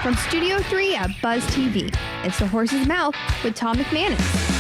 From Studio 3 at Buzz TV, it's The Horse's Mouth with Tom McManus.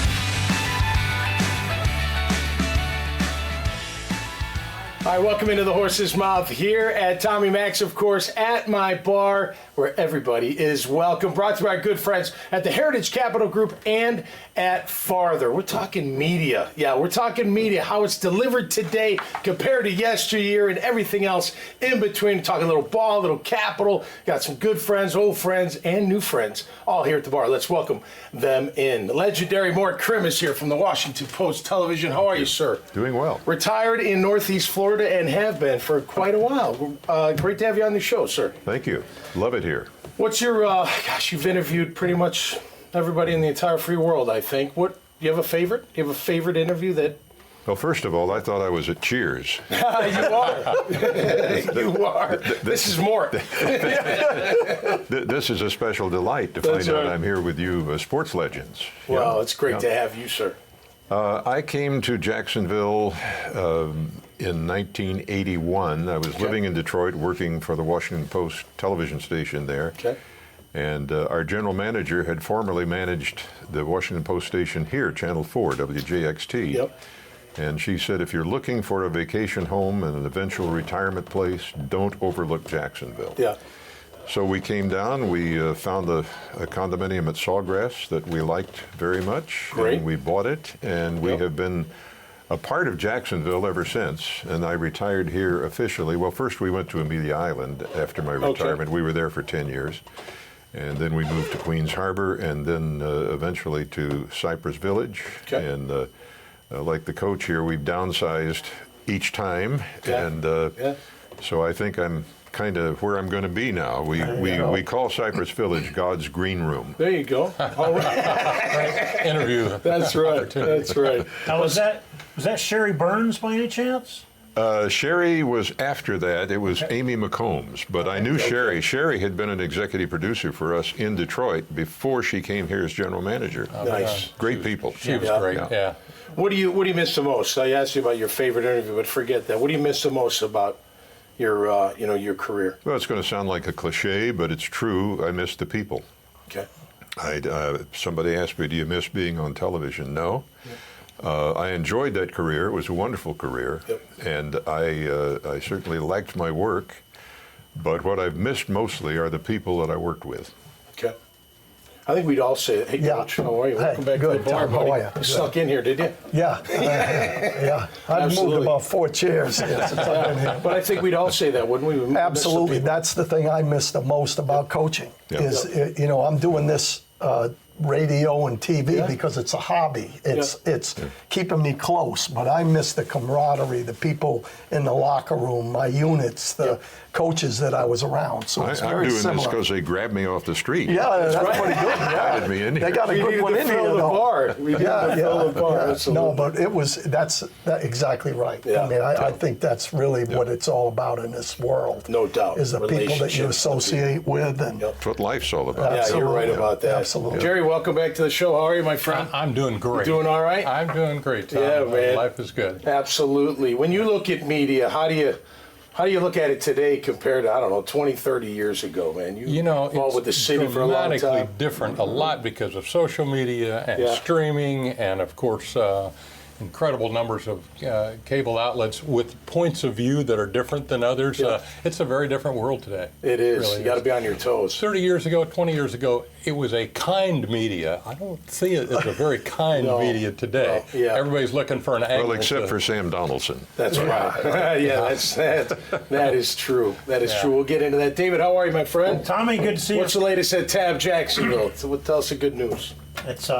Hi, welcome into The Horse's Mouth here at Tommy Mac's, of course, at my bar, where everybody is welcome. Brought to you by our good friends at the Heritage Capital Group and at Farther. We're talking media. Yeah, we're talking media, how it's delivered today compared to yesteryear and everything else in between. Talking a little ball, a little capital. Got some good friends, old friends, and new friends all here at the bar. Let's welcome them in. The legendary Mort Crim is here from the Washington Post Television. How are you, sir? Doing well. Retired in Northeast Florida and have been for quite a while. Great to have you on the show, sir. Thank you. Love it here. What's your, you've interviewed pretty much everybody in the entire free world, I think. Do you have a favorite? Do you have a favorite interview that? Well, first of all, I thought I was at Cheers. You are. You are. This is more. This is a special delight to find out I'm here with you, sports legends. Well, it's great to have you, sir. I came to Jacksonville in 1981. I was living in Detroit, working for the Washington Post television station there. Okay. And our general manager had formerly managed the Washington Post station here, Channel 4, WJXT. Yep. And she said, if you're looking for a vacation home and an eventual retirement place, don't overlook Jacksonville. Yeah. So we came down, we found a condominium at Sawgrass that we liked very much. Great. And we bought it, and we have been a part of Jacksonville ever since. And I retired here officially. Well, first we went to Amelia Island after my retirement. We were there for 10 years. And then we moved to Queens Harbor, and then eventually to Cypress Village. Okay. And like the coach here, we've downsized each time. Yeah. And so I think I'm kind of where I'm going to be now. We call Cypress Village God's green room. There you go. All right. Interview. That's right. That's right. Now, was that Sherry Burns by any chance? Sherry was after that. It was Amy McCombs, but I knew Sherry. Sherry had been an executive producer for us in Detroit before she came here as general manager. Nice. Great people. She was great. Yeah. What do you miss the most? I asked you about your favorite interview, but forget that. What do you miss the most about your your career? Well, it's going to sound like a cliche, but it's true. I miss the people. Okay. Somebody asked me, do you miss being on television? No. I enjoyed that career. It was a wonderful career. Yep. And I certainly liked my work. But what I've missed mostly are the people that I worked with. Okay. I think we'd all say it. Hey, Coach, how are you? Welcome back to the bar, Tom, buddy. how are you? You snuck in here, did you? Yeah. Yeah. I've Absolutely. moved about 4 chairs since I've been here. But I think we'd all say that, wouldn't we? We miss the Absolutely. people. That's the thing I miss the most about coaching Yeah. is, I'm doing this radio and TV because it's a hobby. It's keeping me close, but I miss the camaraderie, the people in the locker room, my units, the coaches that I was around. So it's I'm very doing similar. this because they grabbed me off the street. Yeah, that's pretty good. Invited me in They here. got a We good needed one to in fill here, the though. bar. We needed to fill the bar. Yeah. Absolutely. No, but that's exactly right. Yeah. I mean, I think that's really what it's all about in this world. No doubt. Is the people that you Relationships, the associate with. And That's what life's all about. Yeah, you're right Absolutely. about that. Absolutely. Jerry, welcome back to the show. How are you, my friend? I'm doing great. Doing all right? I'm doing great, Tom. Yeah, man. Life is good. Absolutely. When you look at media, how do you look at it today compared to, 20, 30 years ago, man? Involved with the city for a long dramatically time. different, a lot because of social media and Yeah. streaming and, of course, incredible numbers of cable outlets with points of view that are different than others. Yeah. It's a very different world today. It is. Really You got to be on your toes. 30 years ago, 20 years ago, it was a kind media. I don't see it as a very kind No. media today. No. Yeah. Everybody's looking for an angle. Well, except to- for Sam Donaldson. That's right. Yeah, that is true. That is true. We'll get into that. David, how are you, my friend? Tommy, good to see What's you. the latest at Tab Jacksonville? Tell us the good news. It's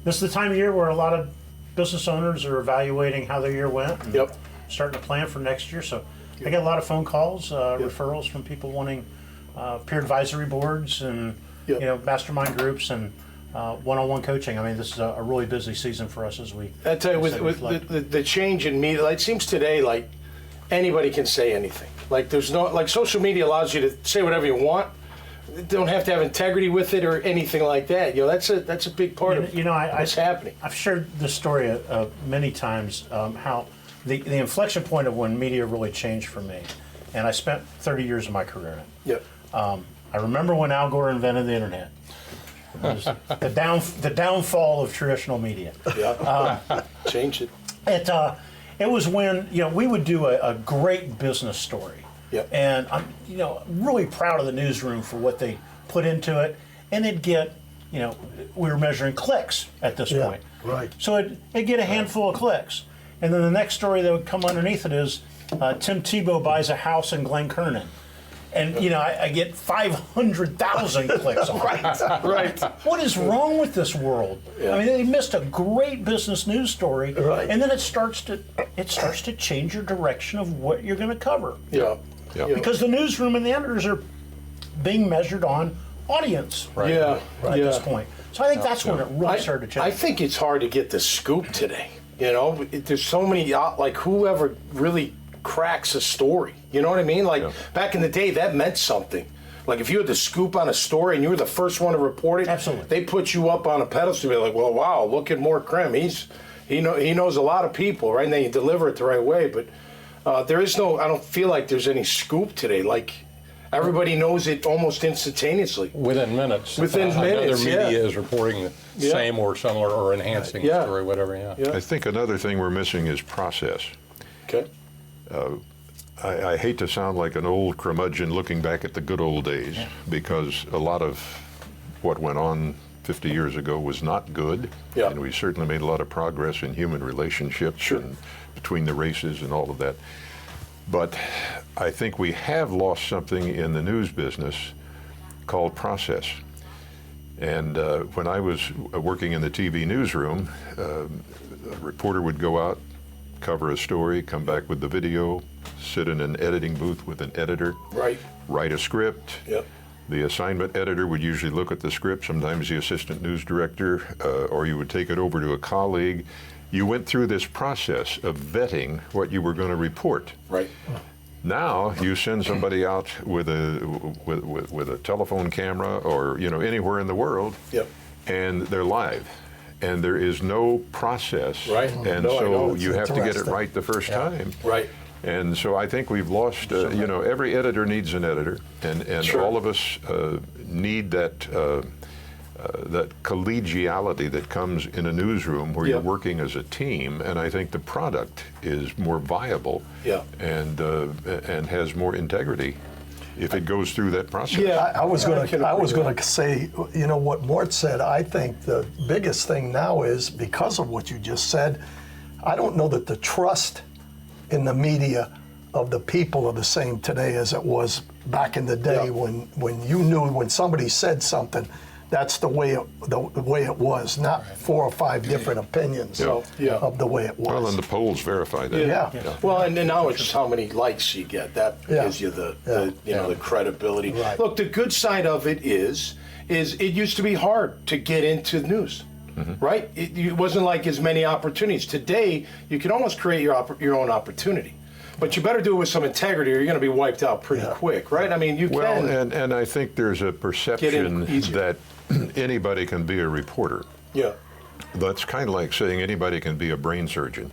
this is the time of year where a lot of business owners are evaluating how their year went. And Yep. starting to plan for next year. So I get a lot of phone calls, referrals from people wanting peer advisory boards and Yep. mastermind groups and one-on-one coaching. I mean, this is a really busy season for us as we. I tell you, with reflect. the change in media, it seems today like anybody can say anything. Like there's no, like social media allows you to say whatever you want. You don't have to have integrity with it or anything like that. That's a big part of what's happening. I've shared this story many times, how the inflection point of when media really changed for me, and I spent 30 years of my career in it. Yep. I remember when Al Gore invented the internet. It was the downfall of traditional media. Yeah. Change it. It was when we would do a great business story. Yep. And I'm really proud of the newsroom for what they put into it, and it'd get we were measuring clicks at this point. Right. So it'd get a handful of clicks, and then the next story that would come underneath it is Tim Tebow buys a house in Glen Kernan. And I get 500,000 clicks on it. Right. What is wrong with this world? Yeah. I mean, they missed a great business news story, Right. and then it starts to change your direction of what you're going to cover. Yeah. Yeah. Because the newsroom and the editors are being measured on audience Yeah. at this point. So I think that's when it really started to change. I think it's hard to get the scoop today. There's so many whoever really cracks a story. You know what I mean? Back in the day, that meant something. Like if you had the scoop on a story and you were the first one to report it, Absolutely. they put you up on a pedestal and be like, well, wow, look at Mort Crim. He knows a lot of people, right? And then you deliver it the right way. But I don't feel like there's any scoop today. Like everybody knows it almost instantaneously. Within minutes. Within minutes, Another media is reporting the same or similar or enhancing the story, whatever, Yeah. I think another thing we're missing is process. Okay. I hate to sound like an old curmudgeon looking back at the good old days, because a lot of what went on 50 years ago was not good, Yeah. and we certainly made a lot of progress in human relationships and between the races and all of that. But I think we have lost something in the news business called process. And when I was working in the TV newsroom, a reporter would go out, cover a story, come back with the video, sit in an editing booth with an editor, Right. write a script. Yep. The assignment editor would usually look at the script, sometimes the assistant news director, or you would take it over to a colleague. You went through this process of vetting what you were going to report. Right. Now you send somebody out with a telephone camera or anywhere in the world, Yep. and they're live. And there is no process, Right. and No, I know. so It's you have to get it interesting. right the first time. Right. And so I think we've lost, every editor needs an editor, and Sure. all of us need that collegiality that comes in a newsroom where you're Yeah. working as a team, and I think the product is more viable Yeah. and has more integrity if it goes through that process. Yeah. I was I going can to agree say, what Mort said. I think the biggest thing now is, because of what you just said, I don't know that the trust in the media of the people are the same today as it was back in the day, Yeah. when you knew when somebody said something, that's the way it was, not 4 or 5 different opinions Yeah. of the way it was. Well, and the polls verify that. Yeah. Well, and then now it's how many likes you get. That Yeah. gives you the Yeah. the credibility. Right. Look, the good side of it is it used to be hard to get into the news. Right? It wasn't like as many opportunities. Today, you can almost create your own opportunity. But you better do it with some integrity or you're going to be wiped out pretty quick, right? I mean, you Well, can. and I think there's a perception easier. that anybody can be a reporter. Yeah. That's kind of like saying anybody can be a brain surgeon.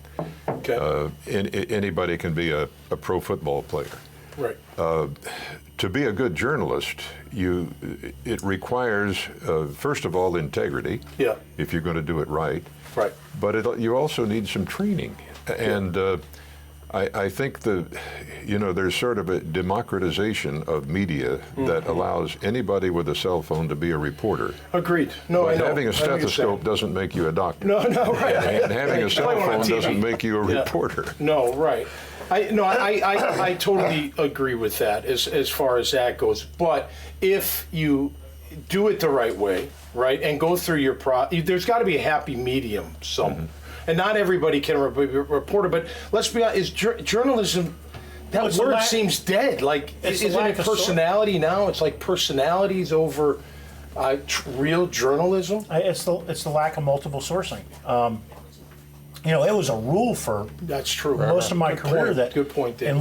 Okay. Anybody can be a pro football player. right. To be a good journalist, it requires, first of all, integrity. Yeah. If you're going to do it right. Right. But you also need some training. And I think there's sort of a democratization of media that allows anybody with a cell phone to be a reporter. Agreed. No, I But know. having I a know what you're saying. stethoscope doesn't make you a doctor. No, right. And having a cell Play one on phone TV. doesn't make you a Yeah. reporter. No, right. I totally agree with that as far as that goes. But if you do it the right way, right, and go through your there's got to be a happy medium somewhere. And not everybody can be a reporter. But let's be honest, journalism. That it's a word lack- seems dead. Like, it's a isn't lack it of story. personality now? It's like personalities over real journalism. It's the lack of multiple sourcing. It was a rule for That's true. most of my Good career point. that Good point, Dave.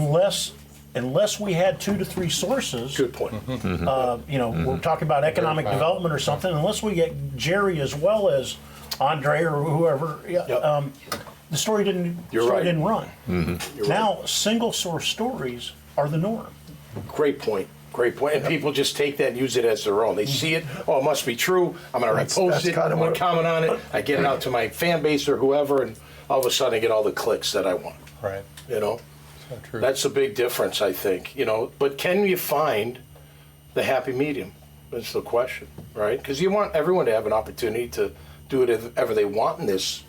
unless we had 2 to 3 sources, Good point. we're talking about economic development or something, unless we get Jerry as well as Andre or whoever, the story didn't run. You're Now, single source stories are the norm. Great point. Great point. And people just take that and use it as their own. They see it, oh, it must be true. I'm going to repost it. I'm going to comment on it. I get it out to my fan base or whoever, and all of a sudden I get all the clicks that I want. Right. You know? So true. That's a big difference, I think. You know, but can you find the happy medium? That's the question, right? Because you want everyone to have an opportunity to do whatever they want in this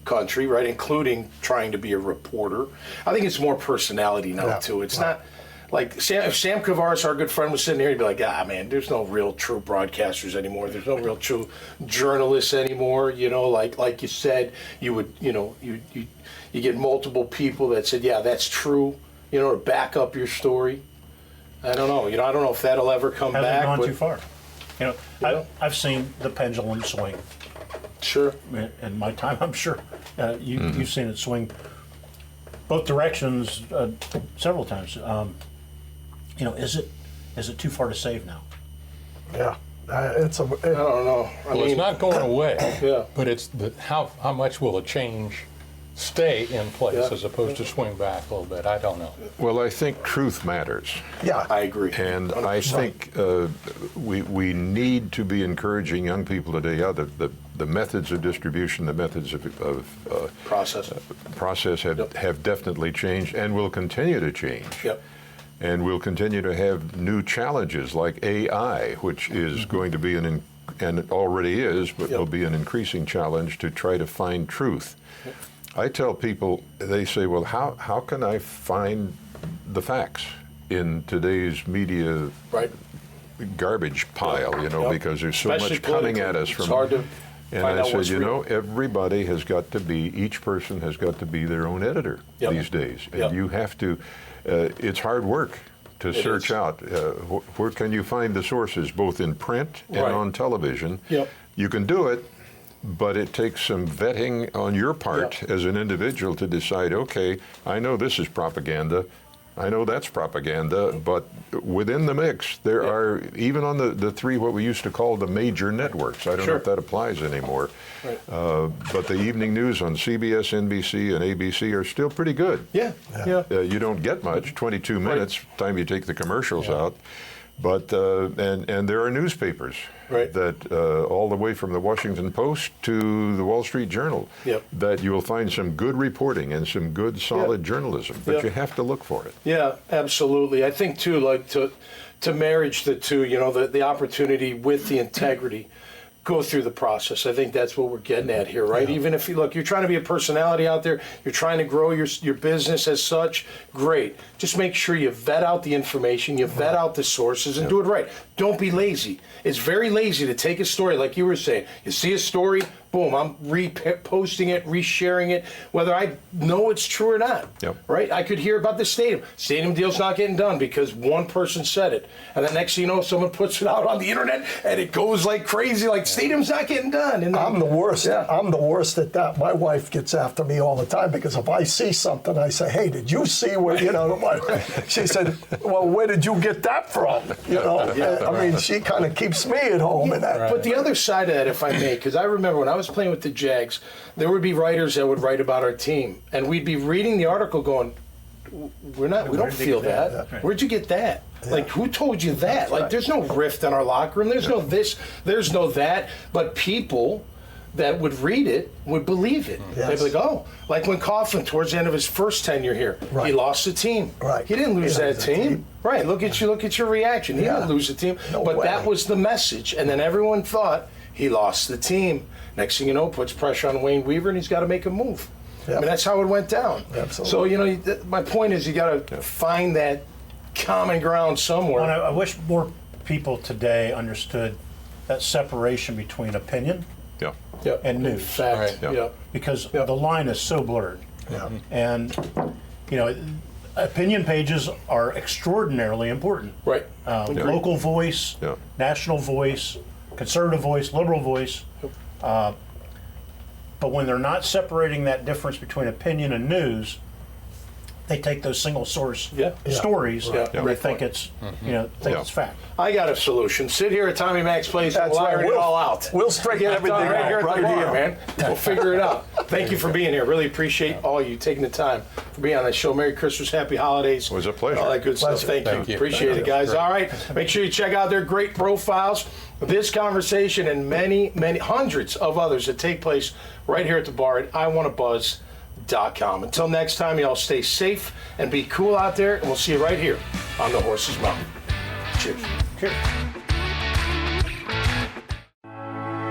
country, right? Including trying to be a reporter. I think it's more personality now, too. It's not... Like, if Sam Kavaris, our good friend, was sitting here, he'd be like, man, there's no real true broadcasters anymore. There's no real true journalists anymore. You know, like you said, you would, you know, you get multiple people that said, yeah, that's true, you know, to back up your story. I don't know. You know, I don't know if that'll ever come back. Hasn't gone too far. You know, I've seen the pendulum swing. Sure. In my time, I'm sure you've seen it swing both directions several times. You know, is it too far to save now? Yeah, I don't know. I mean, it's not going away. Yeah. But it's how much will a change stay in place as opposed to swing back a little bit? I don't know. Well, I think truth matters. yeah. I agree. And 100%. I think we need to be encouraging young people today. The methods of distribution, the methods of process have definitely changed and will continue to change. Yep. And we'll continue to have new challenges like AI, which is going to be and it already is, but will be an increasing challenge to try to find truth. Yep. I tell people, they say, well, how can I find the facts in today's media garbage pile, you know, because there's so much coming at us from... It's hard to and I said, you know, everybody has got to be, each person has got to be their own editor these days. And you have to, it's hard work to search out. Where can you find the sources, both in print and on television? Yep. You can do it, but it takes some vetting on your part as an individual to decide, okay, I know this is propaganda. I know that's propaganda, but within the mix, there are, even on the three, what we used to call the major networks, I don't know if that applies anymore, but the evening news on CBS, NBC, and ABC are still pretty good. You don't get much, 22 minutes, time you take the commercials out, but, and there are newspapers that, all the way from the Washington Post to the Wall Street Journal, that you will find some good reporting and some good, solid journalism, but you have to look for it. Yeah, absolutely. I think, too, like to marriage the two, you know, the opportunity with the integrity, go through the process. I think that's what we're getting at here, right? Even if you look, you're trying to be a personality out there, you're trying to grow your business as such, great. Just make sure you vet out the information, you vet out the sources, and do it right. Don't be lazy. It's very lazy to take a story, like you were saying. You see a story, boom, I'm reposting it, resharing it, whether I know it's true or not, right? I could hear about the stadium. Stadium deal's not getting done because one person said it. And then next thing you know, someone puts it out on the internet and it goes like crazy, like stadium's not getting done. And I'm the worst. I'm the worst at that. My wife gets after me all the time because if I see something, I say, hey, did you see what, you know, she said, well, where did you get that from? You know, I mean, she kind of keeps me at home in that. But the other side of that, if I may, because I remember when I was playing with the Jags, there would be writers that would write about our team, and we'd be reading the article going, we don't feel that. Where'd you get that? Like, who told you that? Like, there's no rift in our locker room. There's no this, there's no that. But people that would read it would believe it. They'd be like, oh, like when Coughlin, towards the end of his first tenure here, he lost the team. He didn't lose that team. Look at your reaction. He didn't lose the team. But that was the message. And then everyone thought he lost the team. Next thing you know, puts pressure on Wayne Weaver, and he's got to make a move. I mean, that's how it went down. Absolutely. So, you know, my point is you got to find that common ground somewhere. Well, I wish more people today understood that separation between opinion and news. Fact. Because the line is so blurred. And, you know, opinion pages are extraordinarily important. Local voice, national voice, conservative voice, liberal voice. But when they're not separating that difference between opinion and news, they take those single source Yeah. stories Yeah. and they think it's, it's fact. I got a solution. Sit here at Tommy Max Place and That's we'll right. iron it all out. We'll straighten everything right here out at the right bar, here. man. We'll figure it out. Thank you for being here. Really appreciate all you taking the time for being on the show. Merry Christmas, Happy Holidays. It was a pleasure. All that good stuff. Pleasure. Thank you. you. Appreciate Thank it, you. guys. Great. All right. Make sure you check out their great profiles. This conversation and many, hundreds of others that take place right here at the bar at iwanttabuzz.com. Until next time, y'all stay safe and be cool out there, and we'll see you right here on the Horse's Mouth. Cheers. Cheers.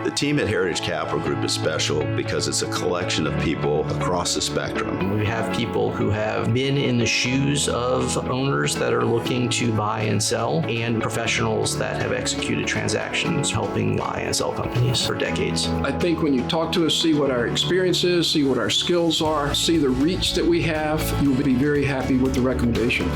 The team at Heritage Capital Group is special because it's a collection of people across the spectrum. We have people who have been in the shoes of owners that are looking to buy and sell, and professionals that have executed transactions helping buy and sell companies for decades. I think when you talk to us, see what our experience is, see what our skills are, see the reach that we have, you'll be very happy with the recommendation.